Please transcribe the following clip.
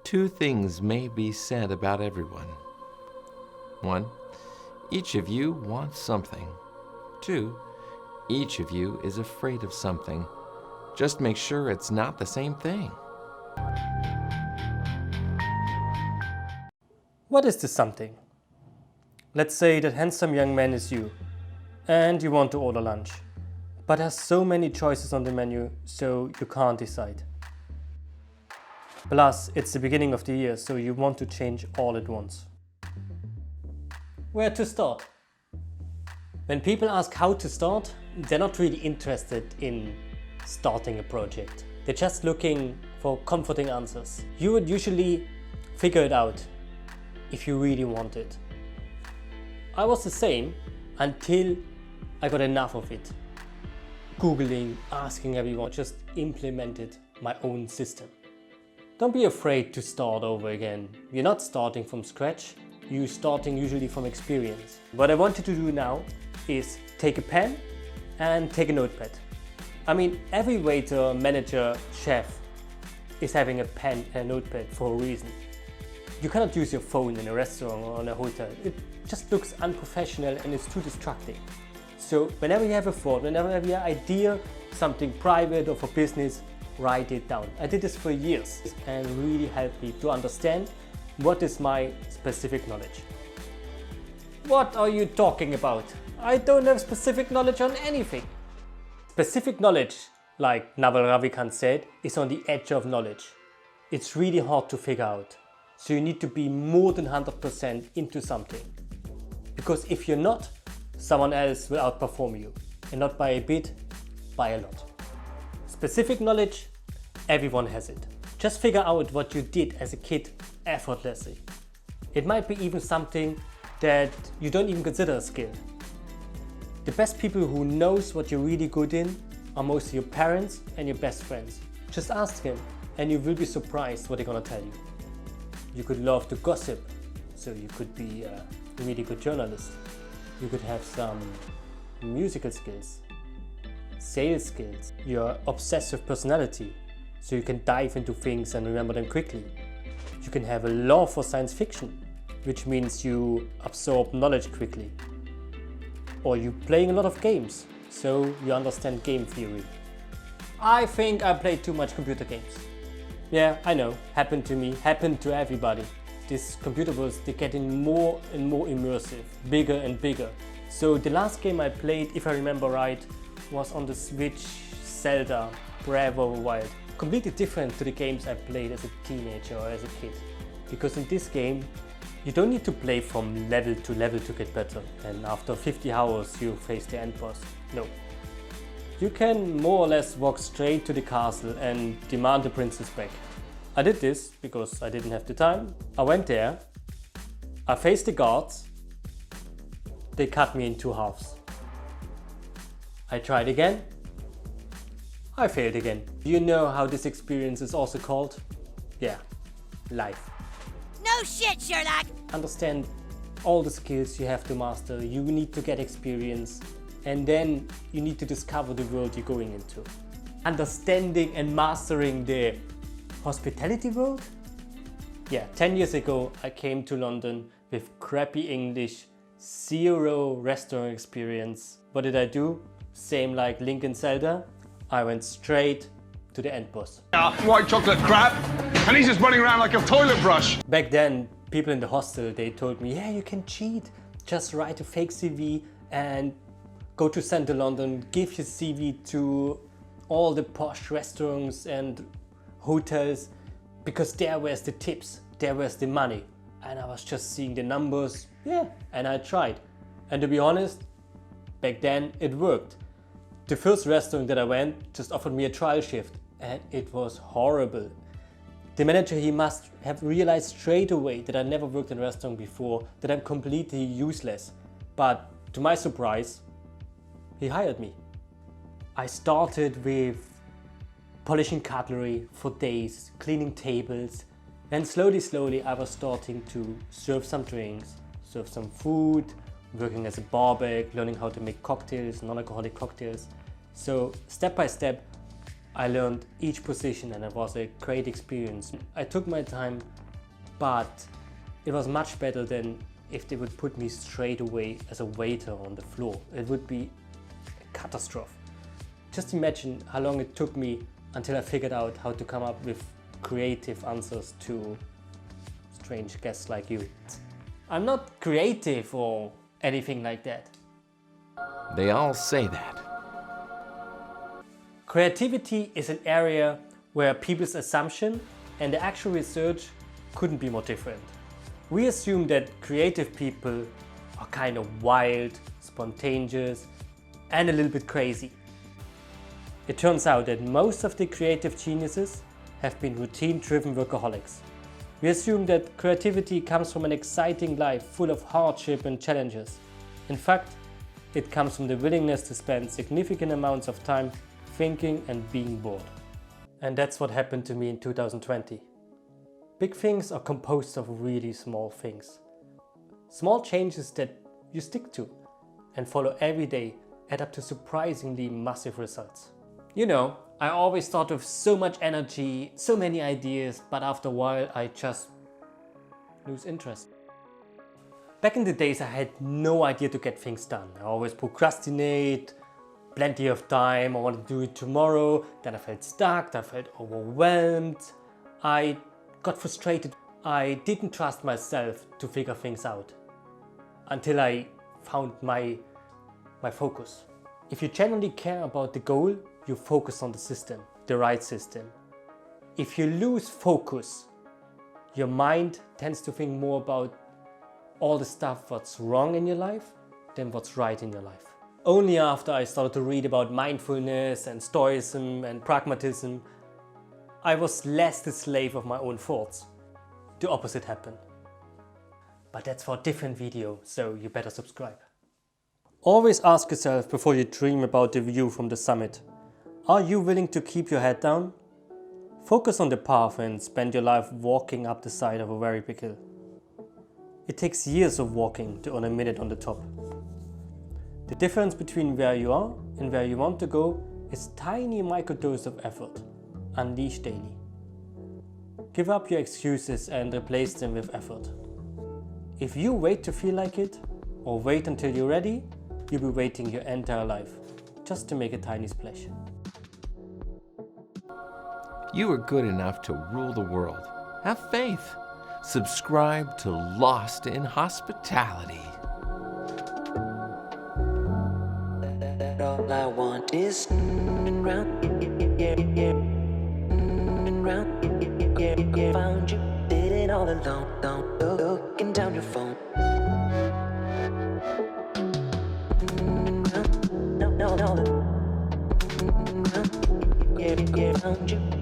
Two things may be said about everyone. 1. Each of you wants something. 2. Each of you is afraid of something. Just make sure it's not the same thing. What is this something? Let's say that handsome young man is you, and you want to order lunch. But there's so many choices on the menu, so you can't decide. Plus, it's the beginning of the year, so you want to change all at once. Where to start? When people ask how to start, they're not really interested in starting a project. They're just looking for comforting answers. You would usually figure it out if you really want it. I was the same until I got enough of it. Googling, asking everyone, just implemented my own system. Don't be afraid to start over again. You're not starting from scratch, you're starting usually from experience. What I want you to do now is take a pen and take a notepad. I mean, every waiter, manager, chef is having a pen and a notepad for a reason. You cannot use your phone in a restaurant or in a hotel. It just looks unprofessional and it's too distracting. So whenever you have a thought, whenever you have an idea, something private or for business, write it down. I did this for years and really helped me to understand what is my specific knowledge. What are you talking about? I don't have specific knowledge on anything. Specific knowledge, like Naval Ravikant said, is on the edge of knowledge. It's really hard to figure out. So you need to be more than 100% into something. Because if you're not, someone else will outperform you. And not by a bit, by a lot. Specific knowledge, everyone has it. Just figure out what you did as a kid effortlessly. It might be even something that you don't even consider a skill. The best people who knows what you're really good in are mostly your parents and your best friends. Just ask them and you will be surprised what they're gonna tell you. You could love to gossip, so you could be a really good journalist. You could have some musical skills, sales skills, your obsessive personality, so you can dive into things and remember them quickly. You can have a love for science fiction, which means you absorb knowledge quickly. Or you playing a lot of games, so you understand game theory. I think I played too much computer games. Yeah, I know, happened to me, happened to everybody. These computer worlds, they're getting more and more immersive, bigger and bigger. So the last game I played, if I remember right, was on the Switch, Zelda, Breath of the Wild. Completely different to the games I played as a teenager or as a kid. Because in this game, you don't need to play from level to level to get better. And after 50 hours, you face the end boss. No. You can more or less walk straight to the castle and demand the princess back. I did this because I didn't have the time. I went there, I faced the guards, they cut me in two halves. I tried again, I failed again. Do you know how this experience is also called? Yeah, life. No shit, Sherlock! Understand all the skills you have to master, you need to get experience, and then you need to discover the world you're going into. Understanding and mastering the hospitality world? Yeah, 10 years ago I came to London with crappy English, zero restaurant experience. What did I do? Same like Link and Zelda. I went straight to the end boss. White chocolate crab, and he's just running around like a toilet brush. Back then, people in the hostel, they told me, yeah, you can cheat. Just write a fake CV and go to Central London, give your CV to all the posh restaurants and hotels, because there where's the tips, there where's the money. And I was just seeing the numbers, yeah, and I tried. And to be honest, back then it worked. The first restaurant that I went just offered me a trial shift and it was horrible. The manager, he must have realized straight away that I never worked in a restaurant before, that I'm completely useless. But to my surprise, he hired me. I started with polishing cutlery for days, cleaning tables, and slowly I was starting to serve some drinks, serve some food, working as a barback, learning how to make cocktails, non-alcoholic cocktails. So step by step, I learned each position and it was a great experience. I took my time, but it was much better than if they would put me straight away as a waiter on the floor. It would be a catastrophe. Just imagine how long it took me until I figured out how to come up with creative answers to strange guests like you. I'm not creative or anything like that. They all say that. Creativity is an area where people's assumption and the actual research couldn't be more different. We assume that creative people are kind of wild, spontaneous, and a little bit crazy. It turns out that most of the creative geniuses have been routine-driven workaholics. We assume that creativity comes from an exciting life full of hardship and challenges. In fact, it comes from the willingness to spend significant amounts of time thinking and being bored. And that's what happened to me in 2020. Big things are composed of really small things. Small changes that you stick to and follow every day add up to surprisingly massive results. You know, I always thought with so much energy, so many ideas, but after a while I just lose interest. Back in the days I had no idea to get things done. I always procrastinate, plenty of time, I wanted to do it tomorrow, then I felt stuck, I felt overwhelmed, I got frustrated. I didn't trust myself to figure things out until I found my focus. If you genuinely care about the goal, you focus on the system, the right system. If you lose focus, your mind tends to think more about all the stuff what's wrong in your life than what's right in your life. Only after I started to read about mindfulness and Stoicism and Pragmatism, I was less the slave of my own thoughts. The opposite happened. But that's for a different video, so you better subscribe. Always ask yourself before you dream about the view from the summit. Are you willing to keep your head down? Focus on the path and spend your life walking up the side of a very big hill. It takes years of walking to earn a minute on the top. The difference between where you are and where you want to go is tiny microdose of effort, unleashed daily. Give up your excuses and replace them with effort. If you wait to feel like it, or wait until you're ready, you'll be waiting your entire life, just to make a tiny splash. You are good enough to rule the world. Have faith. Subscribe to Lost in Hospitality. All I want is round, round, found you sitting all alone, looking down your phone. No, found you.